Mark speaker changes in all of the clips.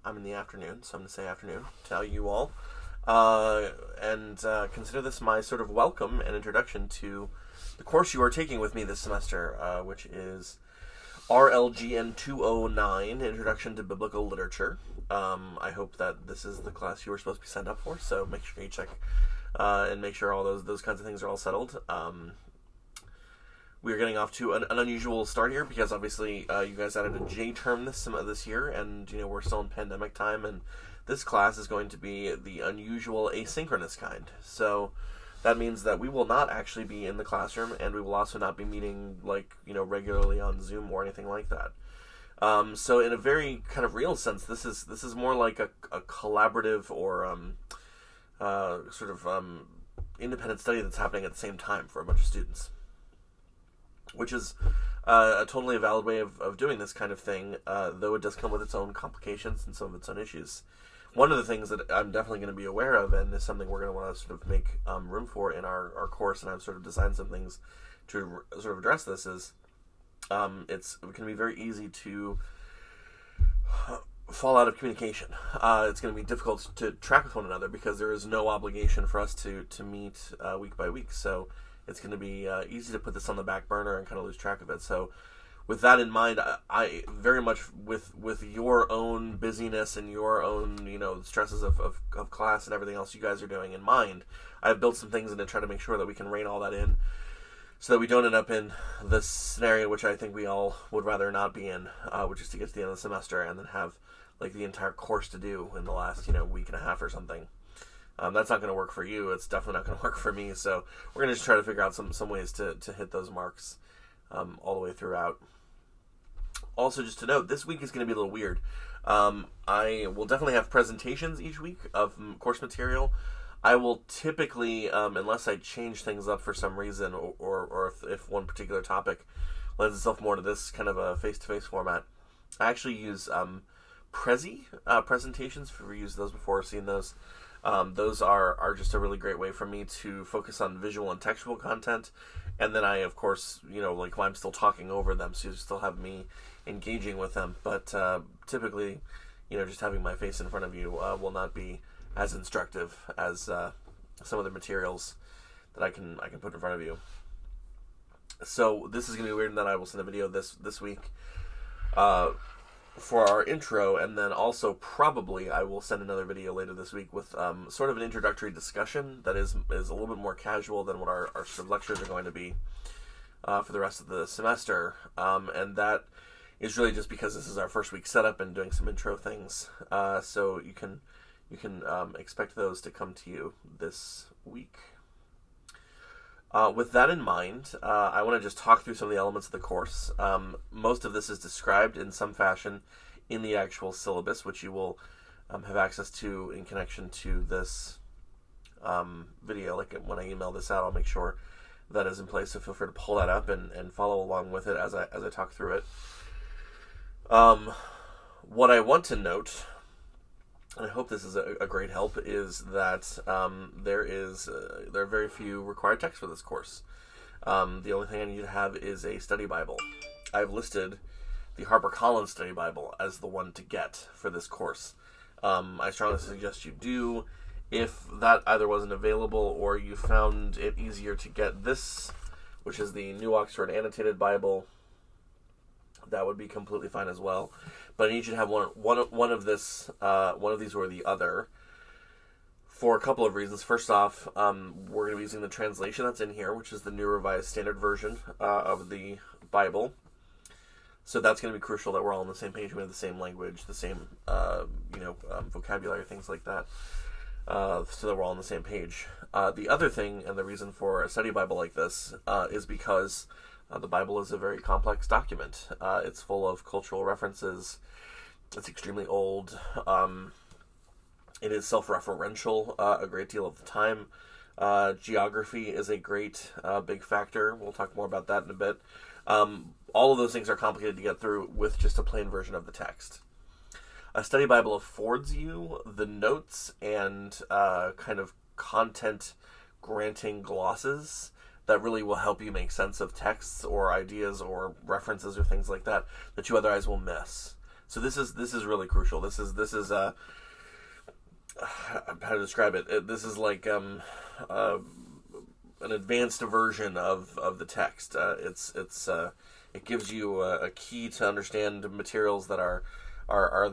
Speaker 1: I'm in the afternoon, so I'm going to say afternoon to you all. Consider this my sort of welcome and introduction to the course you are taking with me this semester, which is RLGN 209, Introduction to Biblical Literature. I hope that this is the class you were supposed to be signed up for, so make sure you check and make sure all those kinds of things are all settled. We are getting off to an unusual start here because obviously you guys added a J term this year, and we're still in pandemic time, and this class is going to be the unusual asynchronous kind. So that means that we will not actually be in the classroom, and we will also not be meeting regularly on Zoom or anything like that. So in a very kind of real sense, this is more like a collaborative or independent study that's happening at the same time for a bunch of students, which is a totally valid way of doing this kind of thing, though it does come with its own complications and some of its own issues. One of the things that I'm definitely going to be aware of, and is something we're going to want to sort of make room for in our course, and I've sort of designed some things to sort of address this, is it can be very easy to fall out of communication. It's going to be difficult to track with one another because there is no obligation for us to meet week by week. So it's going to be easy to put this on the back burner and kind of lose track of it. So with that in mind, I very much with your own busyness and your own stresses of class and everything else you guys are doing in mind, I've built some things in to try to make sure that we can rein all that in, so that we don't end up in this scenario, which I think we all would rather not be in, which is to get to the end of the semester and then have like the entire course to do in the last week and a half or something. That's not going to work for you. It's definitely not going to work for me. So we're going to just try to figure out some ways to hit those marks all the way throughout. Also, just to note, this week is going to be a little weird. I will definitely have presentations each week of course material. I will typically, unless I change things up for some reason, or if one particular topic lends itself more to this kind of a face-to-face format, I actually use Prezi presentations. If you've used those before or seen those. Those are just a really great way for me to focus on visual and textual content. And then I, of course, I'm still talking over them, so you still have me engaging with them. But typically, just having my face in front of you will not be as instructive as some of the materials that I can put in front of you. So this is going to be weird in that I will send a video this week for our intro, and then also probably I will send another video later this week with sort of an introductory discussion that is a little bit more casual than what our sort of lectures are going to be for the rest of the semester, and that is really just because this is our first week setup and doing some intro things, so you can expect those to come to you this week. With that in mind, I want to just talk through some of the elements of the course. Most of this is described in some fashion in the actual syllabus, which you will have access to in connection to this video. Like when I email this out, I'll make sure that is in place, so feel free to pull that up and follow along with it as I talk through it. What I want to note, and I hope this is a great help, is that there are very few required texts for this course. The only thing I need to have is a study Bible. I've listed the HarperCollins Study Bible as the one to get for this course. I strongly suggest you do. If that either wasn't available or you found it easier to get this, which is the New Oxford Annotated Bible, that would be completely fine as well. But I need you to have one of these or the other, for a couple of reasons. First off, we're going to be using the translation that's in here, which is the New Revised Standard Version of the Bible. So that's going to be crucial that we're all on the same page. We have the same language, the same vocabulary, things like that, so that we're all on the same page. The other thing, and the reason for a study Bible like this, is because the Bible is a very complex document. It's full of cultural references. It's extremely old. It is self-referential a great deal of the time. Geography is a great big factor. We'll talk more about that in a bit. All of those things are complicated to get through with just a plain version of the text. A study Bible affords you the notes and kind of content-granting glosses that really will help you make sense of texts or ideas or references or things like that you otherwise will miss. So this is really crucial. This is how to describe it. This is like an advanced version of the text. It gives you a key to understand materials that are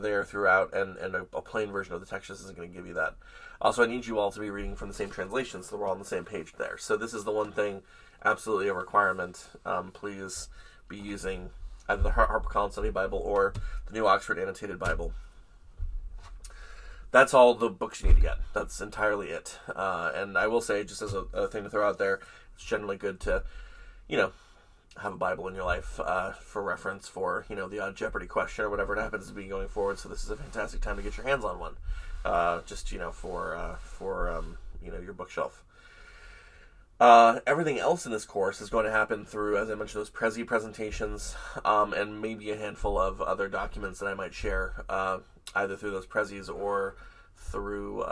Speaker 1: there throughout, and a plain version of the text just isn't going to give you that. Also, I need you all to be reading from the same translation, so we're all on the same page there. So this is the one thing, absolutely a requirement. Please be using either the HarperCollins Study Bible or the New Oxford Annotated Bible. That's all the books you need to get. That's entirely it. And I will say, just as a thing to throw out there, it's generally good to, have a Bible in your life for reference for, the odd Jeopardy question or whatever it happens to be going forward. So this is a fantastic time to get your hands on one, for your bookshelf. Everything else in this course is going to happen through, as I mentioned, those Prezi presentations, and maybe a handful of other documents that I might share, either through those Prezis or through,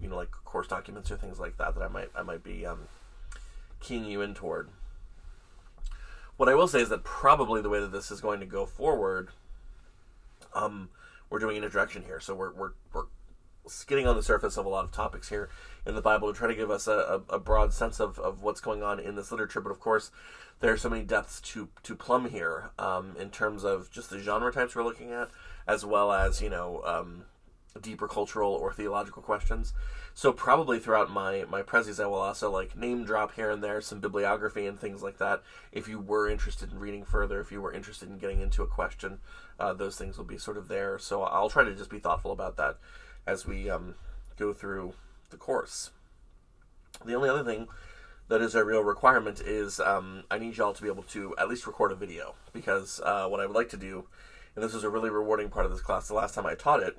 Speaker 1: like course documents or things like that I might be keying you in toward. What I will say is that probably the way that this is going to go forward, we're doing an introduction here, so we're skidding on the surface of a lot of topics here in the Bible to try to give us a broad sense of what's going on in this literature. But of course, there are so many depths to plumb here, in terms of just the genre types we're looking at, as well as deeper cultural or theological questions. So probably throughout my prezis, I will also name drop here and there some bibliography and things like that. If you were interested in reading further, if you were interested in getting into a question, those things will be sort of there. So I'll try to just be thoughtful about that as we go through the course. The only other thing that is a real requirement is I need y'all to be able to at least record a video, because what I would like to do, and this was a really rewarding part of this class the last time I taught it,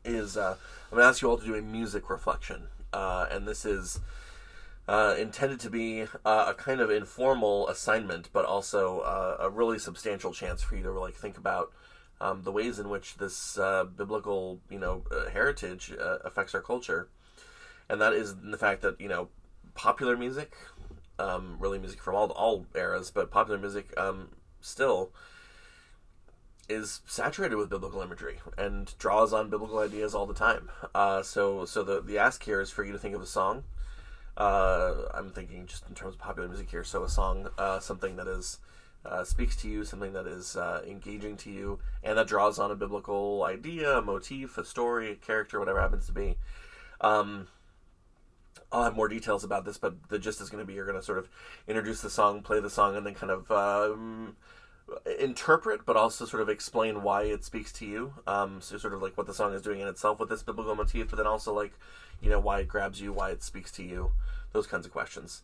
Speaker 1: is I'm going to ask you all to do a music reflection. And this is intended to be a kind of informal assignment, but also a really substantial chance for you to think about the ways in which this biblical, heritage affects our culture. And that is the fact that, popular music, really music from all eras, but popular music still is saturated with biblical imagery and draws on biblical ideas all the time. So the ask here is for you to think of a song. I'm thinking just in terms of popular music here. So a song, something that is speaks to you, something that is engaging to you, and that draws on a biblical idea, a motif, a story, a character, whatever it happens to be. I'll have more details about this, but the gist is going to be you're going to sort of introduce the song, play the song, and then kind of interpret, but also sort of explain why it speaks to you. So sort of what the song is doing in itself with this biblical motif, but then also why it grabs you, why it speaks to you, those kinds of questions.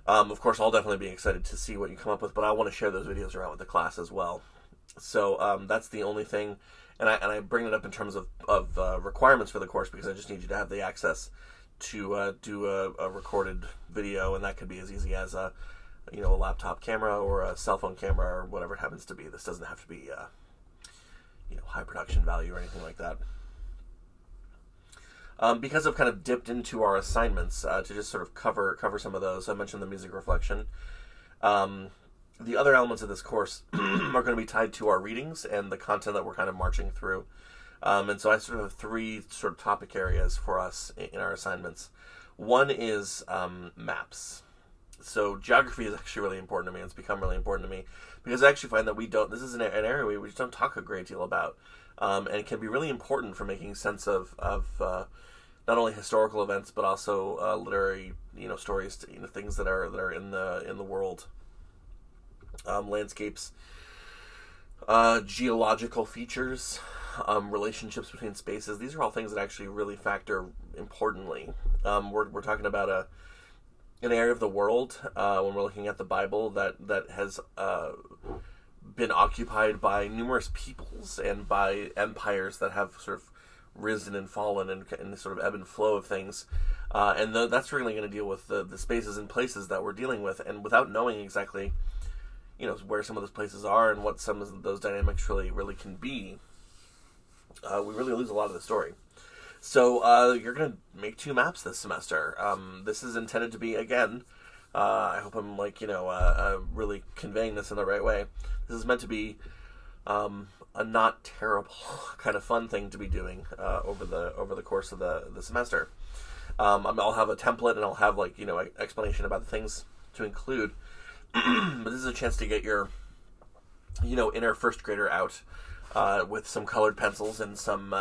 Speaker 1: Of course, I'll definitely be excited to see what you come up with, but I want to share those videos around with the class as well. So that's the only thing, and I bring it up in terms of requirements for the course, because I just need you to have the access to do a recorded video, and that could be as easy as a laptop camera or a cell phone camera or whatever it happens to be. This doesn't have to be, high production value or anything like that. Because I've kind of dipped into our assignments to just sort of cover some of those. I mentioned the music reflection. The other elements of this course are going to be tied to our readings and the content that we're kind of marching through. And so I sort of have three sort of topic areas for us in our assignments. One is maps. So geography is actually really important to me. It's become really important to me because I actually find that this is an area we just don't talk a great deal about. And it can be really important for making sense of not only historical events, but also literary, stories, things that are in the world, landscapes, geological features, relationships between spaces. These are all things that actually really factor importantly. We're talking about an area of the world when we're looking at the Bible that has been occupied by numerous peoples and by empires that have sort of risen and fallen and the sort of ebb and flow of things. And that's really going to deal with the spaces and places that we're dealing with. And without knowing exactly, where some of those places are and what some of those dynamics really can be, we really lose a lot of the story. So you're going to make 2 maps this semester. This is intended to be, again, I hope I'm really conveying this in the right way. This is meant to be a not terrible kind of fun thing to be doing over the course of the semester. I'll have a template and I'll have explanation about the things to include, but this is a chance to get your inner first grader out with some colored pencils and some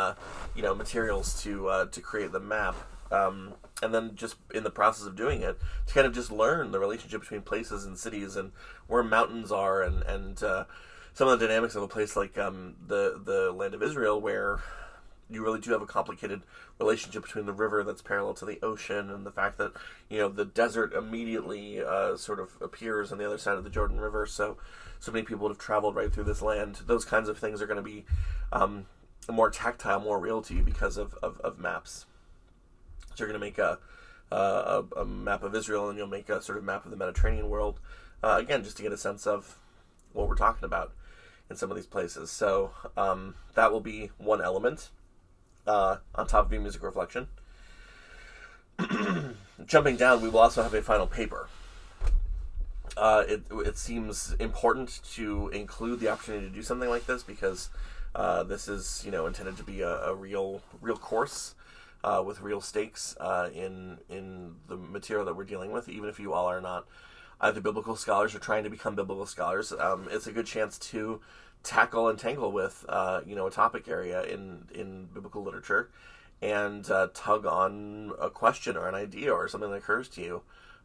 Speaker 1: materials to create the map. And then just in the process of doing it, to kind of just learn the relationship between places and cities and where mountains are and some of the dynamics of a place like the land of Israel, where you really do have a complicated relationship between the river that's parallel to the ocean and the fact that the desert immediately sort of appears on the other side of the Jordan River. So many people have traveled right through this land. Those kinds of things are going to be more tactile, more real to you because of maps. So you're going to make a map of Israel, and you'll make a sort of map of the Mediterranean world, again, just to get a sense of what we're talking about in some of these places. So that will be one element on top of your music reflection. Jumping down, we will also have a final paper. It seems important to include the opportunity to do something like this because this is intended to be a real course with real stakes in the material that we're dealing with. Even if you all are not either biblical scholars or trying to become biblical scholars, it's a good chance to tackle and tangle with a topic area in biblical literature and tug on a question or an idea or something that occurs to you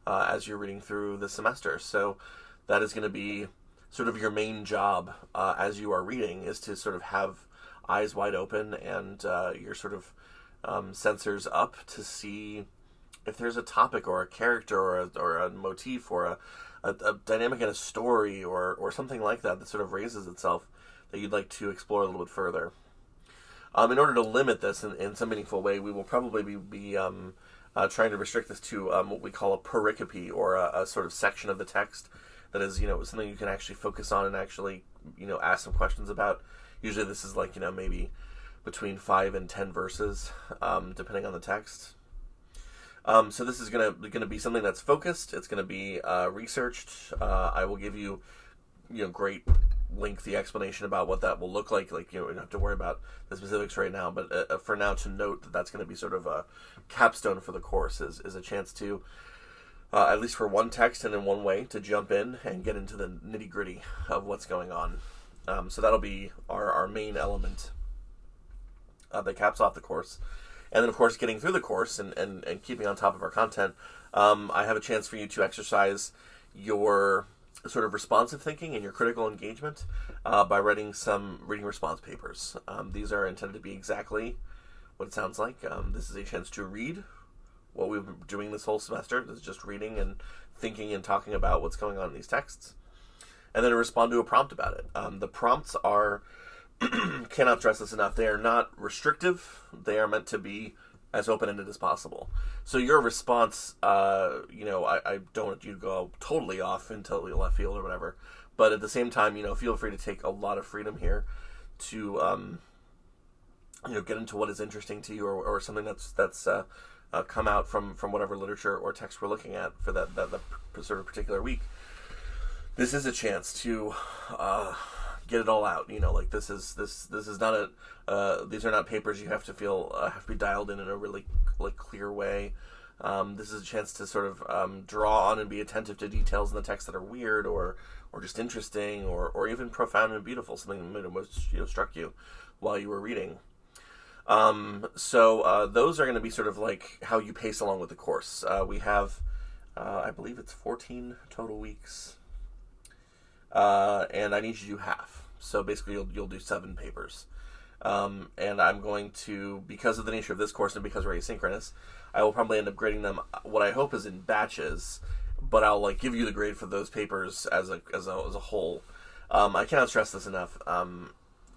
Speaker 1: as you're reading through the semester. So that is going to be sort of your main job as you are reading, is to sort of have eyes wide open and your sort of sensors up to see if there's a topic or a character or a motif or a dynamic in a story or something like that sort of raises itself that you'd like to explore a little bit further. In order to limit this in some meaningful way, we will probably be trying to restrict this to what we call a pericope, or a sort of section of the text that is something you can actually focus on and actually ask some questions about. Usually this is maybe between 5 and 10 verses, depending on the text. So this is gonna be something that's focused. It's gonna be researched. I will give you great lengthy explanation about what that will look like. You don't have to worry about the specifics right now, but for now, to note that that's going to be sort of a capstone for the course, is a chance to at least for one text and in one way to jump in and get into the nitty gritty of what's going on. So that'll be our main element that caps off the course. And then, of course, getting through the course and keeping on top of our content, I have a chance for you to exercise your sort of responsive thinking and your critical engagement by writing some reading response papers. These are intended to be exactly what it sounds like. This is a chance to read what we've been doing this whole semester. This is just reading and thinking and talking about what's going on in these texts. And then to respond to a prompt about it. The prompts are, cannot stress this enough, they are not restrictive. They are meant to be as open-ended as possible. So your response, I don't want you to go totally off into left field or whatever, but at the same time, feel free to take a lot of freedom here to, get into what is interesting to you or something that's come out from whatever literature or text we're looking at for that sort of particular week. This is a chance to get it all out. This is not these are not papers you have to feel have to be dialed in a really clear way. This is a chance to sort of draw on and be attentive to details in the text that are weird or just interesting or even profound and beautiful, something that most struck you while you were reading. So those are going to be sort of like how you pace along with the course. We have, I believe it's 14 total weeks, and I need you to do half. So basically, you'll do 7 papers. And I'm going to, because of the nature of this course and because we're asynchronous, I will probably end up grading them, what I hope is in batches, but I'll give you the grade for those papers as a whole. I cannot stress this enough. I'm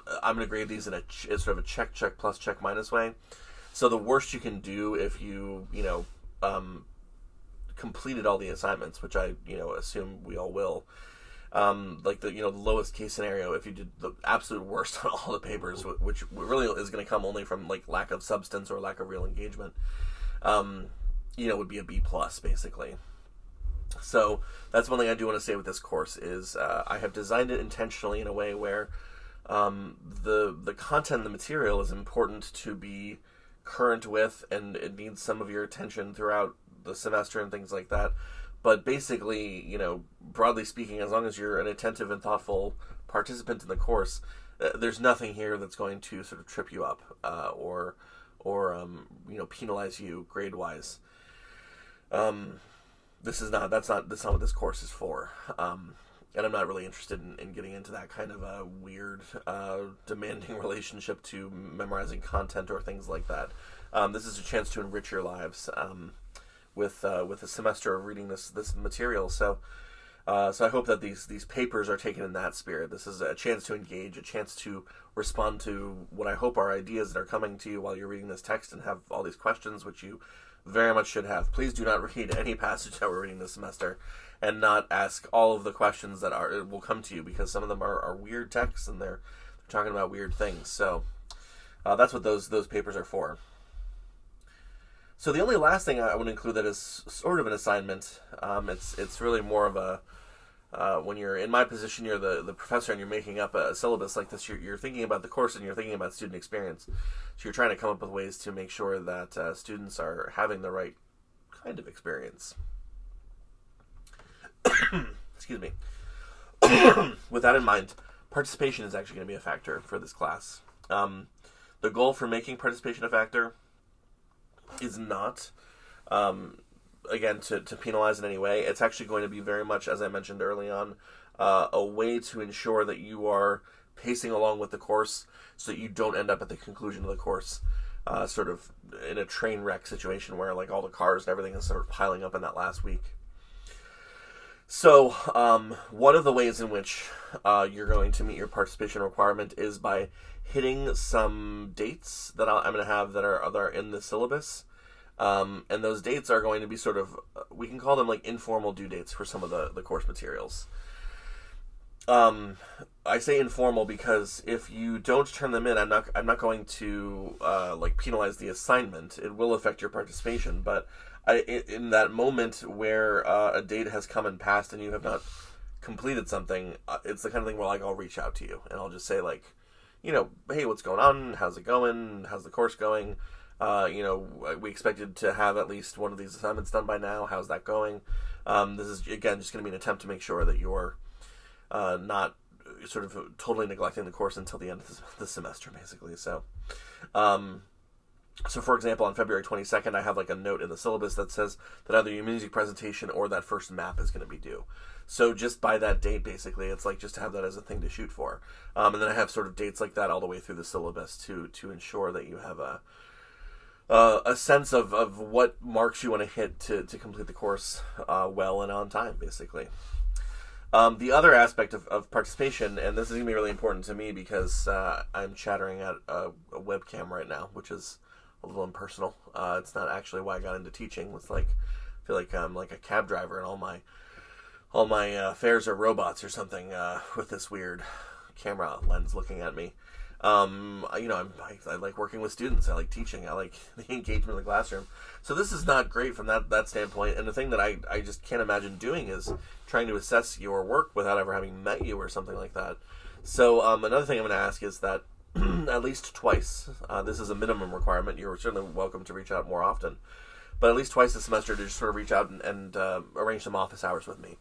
Speaker 1: going to grade these in a sort of a check plus check minus way. So the worst you can do if you completed all the assignments, which I assume we all will. The lowest case scenario, if you did the absolute worst on all the papers, which really is going to come only from lack of substance or lack of real engagement, would be a B+ basically. So that's one thing I do want to say with this course is I have designed it intentionally in a way where the content of the material is important to be current with, and it needs some of your attention throughout the semester and things like that. But basically, broadly speaking, as long as you're an attentive and thoughtful participant in the course, there's nothing here that's going to sort of trip you up or penalize you grade wise. That's not what this course is for. And I'm not really interested in getting into that kind of a weird, demanding relationship to memorizing content or things like that. This is a chance to enrich your lives with a semester of reading this material. So I hope that these papers are taken in that spirit. This is a chance to engage, a chance to respond to what I hope are ideas that are coming to you while you're reading this text and have all these questions, which you very much should have. Please do not read any passage that we're reading this semester and not ask all of the questions that will come to you, because some of them are weird texts and they're talking about weird things. So that's what those papers are for. So the only last thing I would include that is sort of an assignment, it's really more of a, when you're in my position, you're the professor and you're making up a syllabus like this, you're thinking about the course and you're thinking about student experience. So you're trying to come up with ways to make sure that students are having the right kind of experience. Excuse me. With that in mind, participation is actually going to be a factor for this class. The goal for making participation a factor is not, again, to penalize in any way. It's actually going to be very much, as I mentioned early on, a way to ensure that you are pacing along with the course so that you don't end up at the conclusion of the course sort of in a train wreck situation where like all the cars and everything is sort of piling up in that last week. So one of the ways in which you're going to meet your participation requirement is by hitting some dates that I'm going to have that are in the syllabus. And those dates are going to be sort of, we can call them like informal due dates for some of the course materials. I say informal because if you don't turn them in, I'm not going to like penalize the assignment. It will affect your participation, but in that moment where a date has come and passed and you have not completed something, it's the kind of thing where like I'll reach out to you and I'll just say like, hey, what's going on? How's it going? How's the course going? We expected to have at least one of these assignments done by now. How's that going? This is, again, just going to be an attempt to make sure that you're not sort of totally neglecting the course until the end of the semester, basically. So for example, on February 22nd, I have like a note in the syllabus that says that either your music presentation or that first map is going to be due. So just by that date, basically, it's like just to have that as a thing to shoot for. And then I have sort of dates like that all the way through the syllabus to ensure that you have a sense of what marks you want to hit to complete the course well and on time, basically. The other aspect of participation, and this is going to be really important to me because I'm chattering at a webcam right now, which is a little impersonal. It's not actually why I got into teaching. It's like I feel like I'm like a cab driver and all my fares are robots or something with this weird camera lens looking at me. I like working with students. I like teaching. I like the engagement in the classroom. So this is not great from that standpoint. And the thing that I just can't imagine doing is trying to assess your work without ever having met you or something like that. So another thing I'm going to ask is that at least twice, this is a minimum requirement. You're certainly welcome to reach out more often, but at least twice this semester to just sort of reach out and arrange some office hours with me.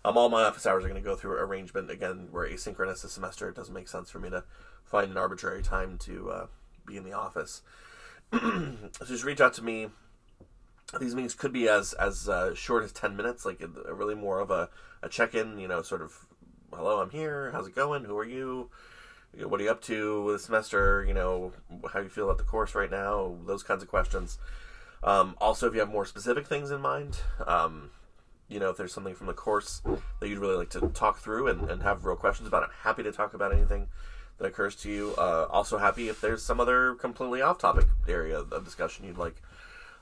Speaker 1: All my office hours are going to go through arrangement. Again, we're asynchronous this semester. It doesn't make sense for me to find an arbitrary time to be in the office. So just reach out to me. These meetings could be as short as 10 minutes, like really more of a check-in, sort of, hello, I'm here, how's it going, who are you, what are you up to this semester, how you feel about the course right now, those kinds of questions. Also, if you have more specific things in mind, if there's something from the course that you'd really like to talk through and have real questions about, I'm happy to talk about anything that occurs to you. Also happy if there's some other completely off-topic area of discussion you'd like.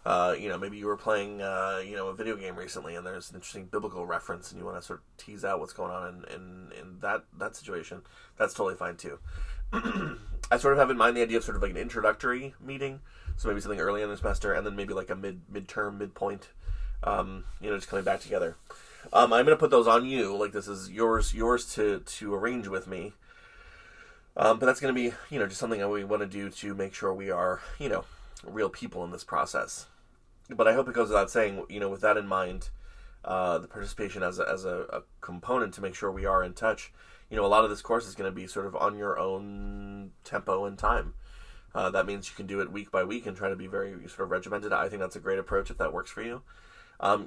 Speaker 1: Maybe you were playing, a video game recently and there's an interesting biblical reference and you want to sort of tease out what's going on in that situation. That's totally fine too. I sort of have in mind the idea of sort of like an introductory meeting. So maybe something early in the semester and then maybe like a midterm, midpoint, just coming back together. I'm going to put those on you. Like this is yours to arrange with me. But that's going to be, just something that we want to do to make sure we are, real people in this process. But I hope it goes without saying, with that in mind, the participation as a component to make sure we are in touch. A lot of this course is going to be sort of on your own tempo and time. That means you can do it week by week and try to be very sort of regimented. I think that's a great approach if that works for you.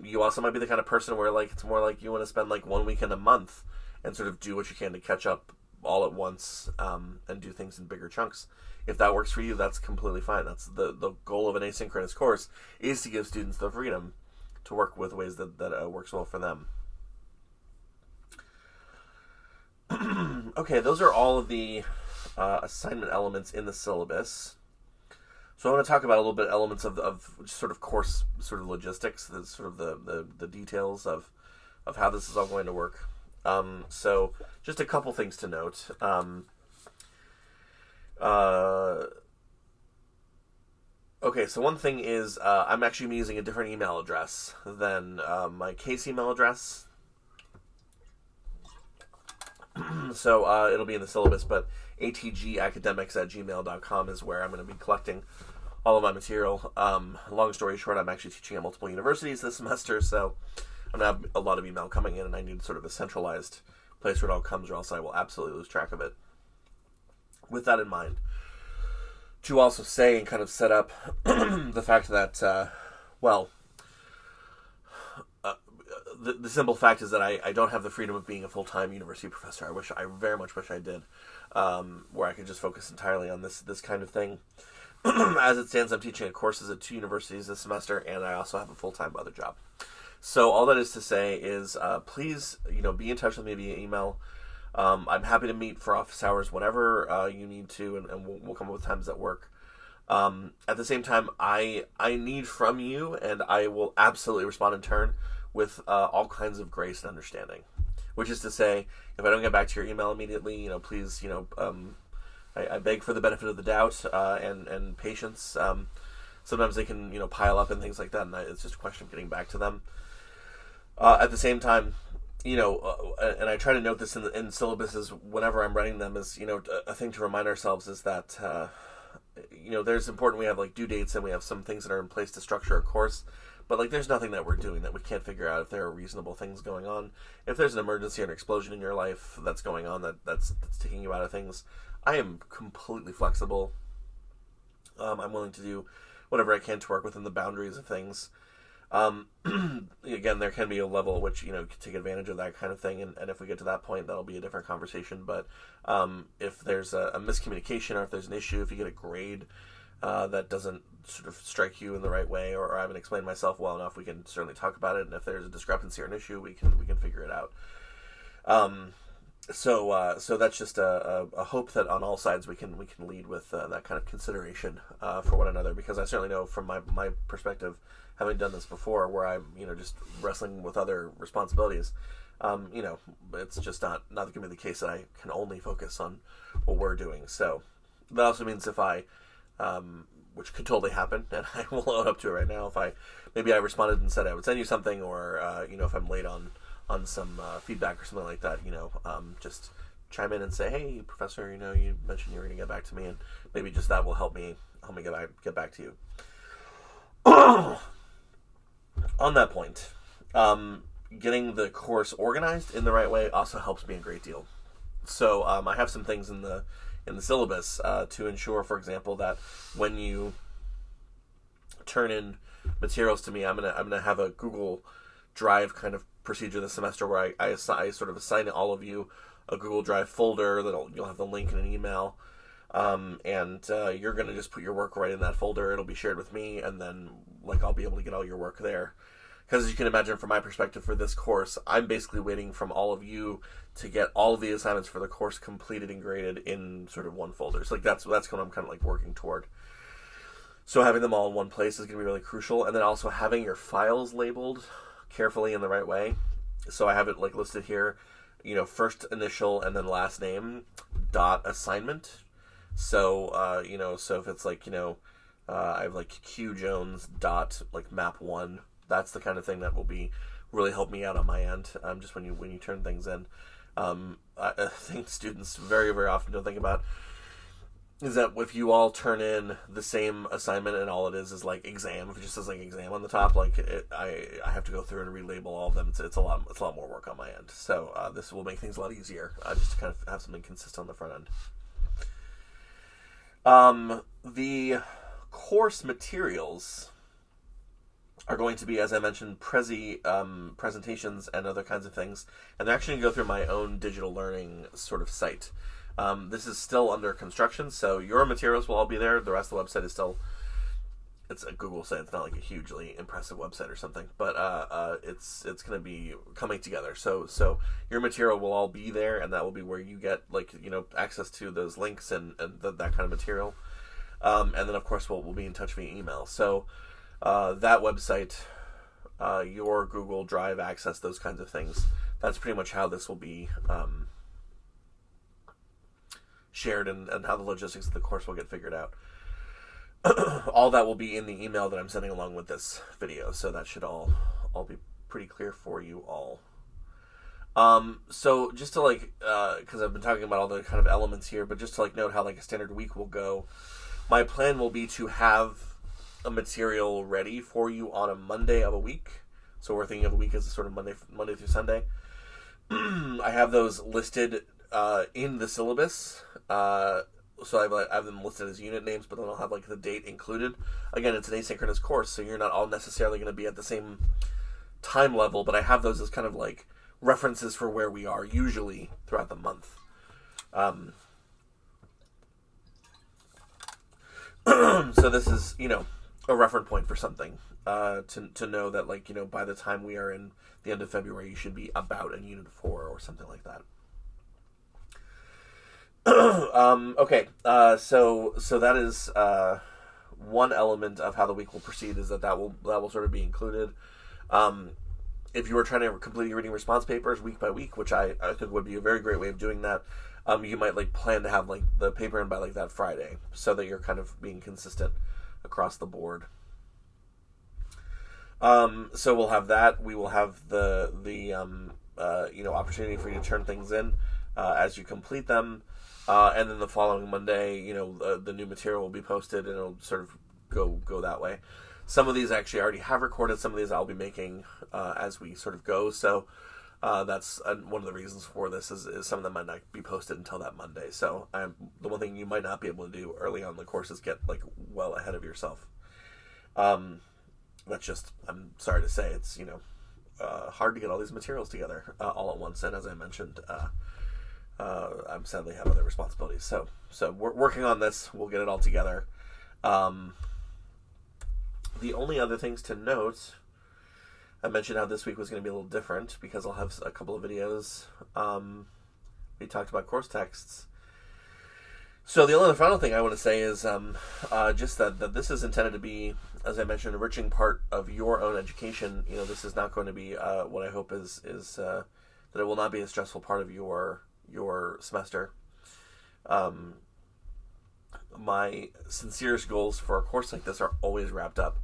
Speaker 1: You also might be the kind of person where it's more like you want to spend 1 weekend a month and sort of do what you can to catch up all at once and do things in bigger chunks. If that works for you, that's completely fine. That's the goal of an asynchronous course, is to give students the freedom to work with ways that works well for them. Okay, those are all of the assignment elements in the syllabus. So I want to talk about a little bit elements of sort of course sort of logistics, the sort of the details of how this is all going to work. So just a couple things to note. Okay, so one thing is I'm actually using a different email address than my case email address. So it'll be in the syllabus, but atgacademics@gmail.com is where I'm going to be collecting all of my material. Long story short, I'm actually teaching at multiple universities this semester, so I'm going to have a lot of email coming in, and I need sort of a centralized place where it all comes, or else I will absolutely lose track of it. With that in mind, to also say and kind of set up the fact that, the simple fact is that I don't have the freedom of being a full-time university professor. I very much wish I did, where I could just focus entirely on this kind of thing. As it stands, I'm teaching courses at 2 universities this semester, and I also have a full-time other job. So all that is to say is, please, be in touch with me via email. I'm happy to meet for office hours whenever you need to, and we'll come up with times that work. At the same time, I need from you, and I will absolutely respond in turn with all kinds of grace and understanding. Which is to say, if I don't get back to your email immediately, please, I beg for the benefit of the doubt and patience. Sometimes they can, pile up and things like that, and it's just a question of getting back to them. At the same time, and I try to note this in syllabuses whenever I'm writing them, is, a thing to remind ourselves is that, there's important, we have due dates and we have some things that are in place to structure a course, but there's nothing that we're doing that we can't figure out if there are reasonable things going on. If there's an emergency or an explosion in your life that's going on that's taking you out of things, I am completely flexible. I'm willing to do whatever I can to work within the boundaries of things. Again, there can be a level at which, you take advantage of that kind of thing, and if we get to that point, that'll be a different conversation. But if there's a miscommunication, or if there's an issue, if you get a grade that doesn't sort of strike you in the right way, or I haven't explained myself well enough, we can certainly talk about it, and if there's a discrepancy or an issue, we can figure it out. So that's just a hope that on all sides we can lead with that kind of consideration for one another, because I certainly know from my perspective, having done this before, where I'm just wrestling with other responsibilities, it's just not going to be the case that I can only focus on what we're doing. So that also means if I, which could totally happen, and I will own up to it right now, if I responded and said I would send you something, or if I'm late on some feedback or something like that, just chime in and say, hey, Professor, you mentioned you were going to get back to me, and maybe just that will help me get back to you. On that point, getting the course organized in the right way also helps me a great deal. So I have some things in the syllabus to ensure, for example, that when you turn in materials to me, I'm gonna have a Google Drive kind of procedure this semester where I sort of assign all of you a Google Drive folder that you'll have the link in an email, and you're going to just put your work right in that folder. It'll be shared with me, and then I'll be able to get all your work there. Because as you can imagine, from my perspective for this course, I'm basically waiting from all of you to get all of the assignments for the course completed and graded in sort of one folder. So that's what I'm kind of working toward. So having them all in one place is going to be really crucial, and then also having your files labeled carefully in the right way. So I have it listed here, first initial and then last name dot assignment. So so if it's I have Q Jones dot map 1, that's the kind of thing that will be really help me out on my end. Just when you turn things in, I think students very, very often don't think about is that if you all turn in the same assignment and all it is like exam, if it just says like exam on the top, like I have to go through and relabel all of them. It's a lot more work on my end. So this will make things a lot easier, just to kind of have something consistent on the front end. The course materials are going to be, as I mentioned, presentations and other kinds of things, and they're actually going to go through my own digital learning sort of site. This is still under construction, so your materials will all be there. The rest of the website is still, it's a Google site. It's not like a hugely impressive website or something, but it's going to be coming together. So your material will all be there, and that will be where you get access to those links and that kind of material. And then of course we'll be in touch via email. So that website, your Google Drive access, those kinds of things. That's pretty much how this will be shared and how the logistics of the course will get figured out. All that will be in the email that I'm sending along with this video, so that should all be pretty clear for you all. So just to because I've been talking about all the kind of elements here, but just to note how a standard week will go, my plan will be to have a material ready for you on a Monday of a week. So we're thinking of a week as a sort of Monday through Sunday. I have those listed in the syllabus. So I have them listed as unit names, but then I'll have the date included. Again, it's an asynchronous course, so you're not all necessarily going to be at the same time level, but I have those as kind of references for where we are usually throughout the month. So this is, a reference point for something, to know that by the time we are in the end of February, you should be about in Unit 4 or something like that. Okay, so that is one element of how the week will proceed, is that will sort of be included. If you were trying to complete your reading response papers week by week, which I think would be a very great way of doing that, you might plan to have the paper in by that Friday, so that you're kind of being consistent across the board. So we'll have that. We will have the opportunity for you to turn things in as you complete them, and then the following Monday, the new material will be posted, and it'll sort of go that way. Some of these I actually already have recorded. Some of these I'll be making as we sort of go. So that's one of the reasons for this is some of them might not be posted until that Monday. So the one thing you might not be able to do early on in the course is get well ahead of yourself. That's just, I'm sorry to say, it's hard to get all these materials together all at once. And as I mentioned, I sadly have other responsibilities. So we're working on this. We'll get it all together. The only other things to note, I mentioned how this week was going to be a little different because I'll have a couple of videos. We talked about course texts. So the only other final thing I want to say is just that this is intended to be, as I mentioned, a enriching part of your own education. This is not going to be what I hope is that it will not be a stressful part of your semester. My sincerest goals for a course like this are always wrapped up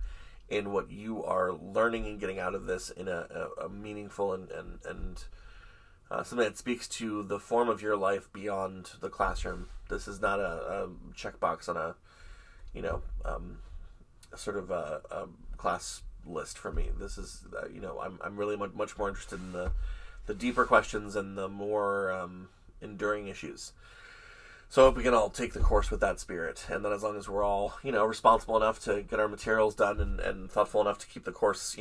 Speaker 1: in what you are learning and getting out of this in a meaningful and something that speaks to the form of your life beyond the classroom. This is not a checkbox on a sort of a class list for me. This is I'm really much more interested in the deeper questions and the more enduring issues. So I hope we can all take the course with that spirit, and then as long as we're all, responsible enough to get our materials done and thoughtful enough to keep the course,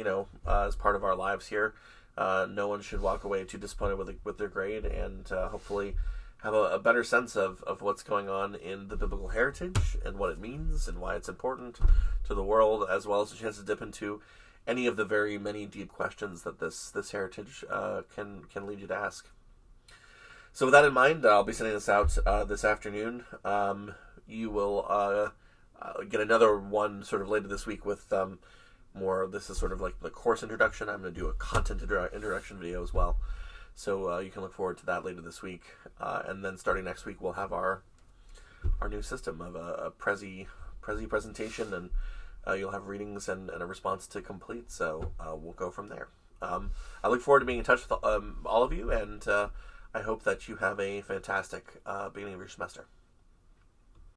Speaker 1: as part of our lives here, no one should walk away too disappointed with their grade, and hopefully have a better sense of what's going on in the biblical heritage and what it means and why it's important to the world, as well as a chance to dip into any of the very many deep questions that this heritage can lead you to ask. So with that in mind, I'll be sending this out this afternoon. You will get another one sort of later this week with more. This is sort of like the course introduction. I'm going to do a content introduction video as well. So you can look forward to that later this week. And then starting next week, we'll have our new system of a Prezi presentation, and you'll have readings and a response to complete. So we'll go from there. I look forward to being in touch with all of you, and I hope that you have a fantastic beginning of your semester.